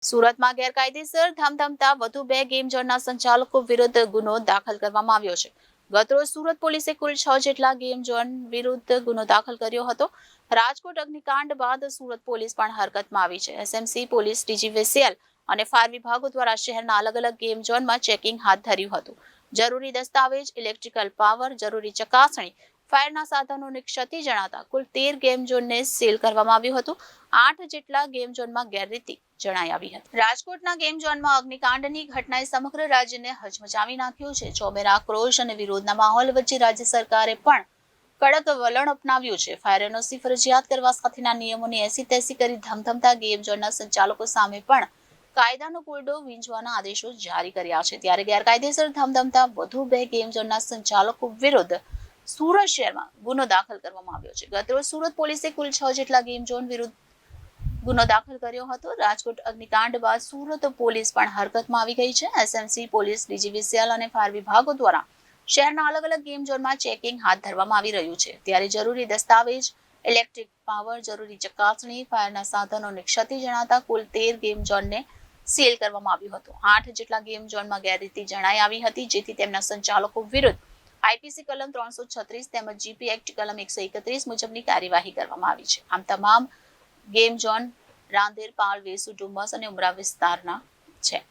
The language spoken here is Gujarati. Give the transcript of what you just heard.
સુરતમાં ગેરકાયદેસર ધામધમતા વધુ 2 ગેમ ઝોનના સંચાલકો વિરુદ્ધ ગુનો દાખલ કરવામાં આવ્યો છે. ગતરોજ સુરત પોલીસે કુલ 6 જેટલા ગેમ ઝોન વિરુદ્ધ ગુનો દાખલ કર્યો હતો. રાજકોટ અગ્નિકાંડ બાદ સુરત પોલીસ પણ હરકતમાં આવી છે. એસએમસી પોલીસ, ડીજીવીસીએલ અને ફાયર વિભાગો દ્વારા શહેરના અલગ-અલગ ગેમ ઝોનમાં ચેકિંગ હાથ ધર્યું હતું. જરૂરી દસ્તાવેજ, ઇલેક્ટ્રિકલ પાવર, જરૂરી ચકાસણી, ફાયરના સાધનોની ક્ષતિ જણાતા કુલ 13 ગેમ ઝોનને સીલ કરવામાં આવ્યું હતું. 8 જેટલા ગેમ ઝોનમાં ગેરરીતિ જણાઈ આવી હતી. રાજકોટના ગેમ ઝોનમાં અગ્નિકાંડની ઘટનાએ સમગ્ર રાજ્યને હચમચાવી નાખ્યું છે. ચોમેર આક્રોશ અને વિરોધના માહોલ વચ્ચે રાજ્ય સરકારે પણ કડક વલણ અપનાવ્યું છે. ફાયર એનઓસી ફરજિયાત કરવા સાથેના નિયમોની એસી-તેસી કરી ધમધમતા ગેમ ઝોનના સંચાલકો સામે પણ કાયદાનો કોયડો વીંઝવાના આદેશો જારી કર્યા છે. ત્યારે ગેરકાયદેસર ધમધમતા વધુ 2 ગેમ ઝોનના સંચાલકો વિરુદ્ધ સુરત શહેરમાં ગુનો દાખલ કરવામાં આવ્યો છે. ગતરોજ સુરત પોલીસે કુલ 6 જેટલા ગેમ ઝોન વિરુદ્ધ ગુનો દાખલ કર્યો હતો. રાજકોટ અગ્નિકાંડ બાદ સુરત પોલીસ પણ હરકતમાં આવી ગઈ છે. એસએમસી પોલીસ, ડીજીવીસીએલ અને ફાયર વિભાગો દ્વારા શહેરના અલગ-અલગ ગેમ ઝોનમાં ચેકિંગ હાથ ધરવામાં આવી રહ્યું છે. ત્યારે જરૂરી દસ્તાવેજ, ઇલેક્ટ્રિક પાવર, જરૂરી ચકાસણી, ફાયરના સાધનોની ક્ષતિ જણાતા કુલ 13 ગેમ ઝોનને સીલ કરવામાં આવ્યું હતું. 8 જેટલા ગેમ ઝોનમાં ગેરરીતિ જણાઈ આવી હતી, જેથી તેમના સંચાલકો વિરુદ્ધ આઈપીસી કલમ 336 તેમજ જીપી એક્ટ કલમ 131 મુજબની કાર્યવાહી કરવામાં આવી છે. આમ તમામ ગેમ ઝોન રાંદેર, પાલ, વેસુ, ડુમસ અને ઉમરા વિસ્તારના છે.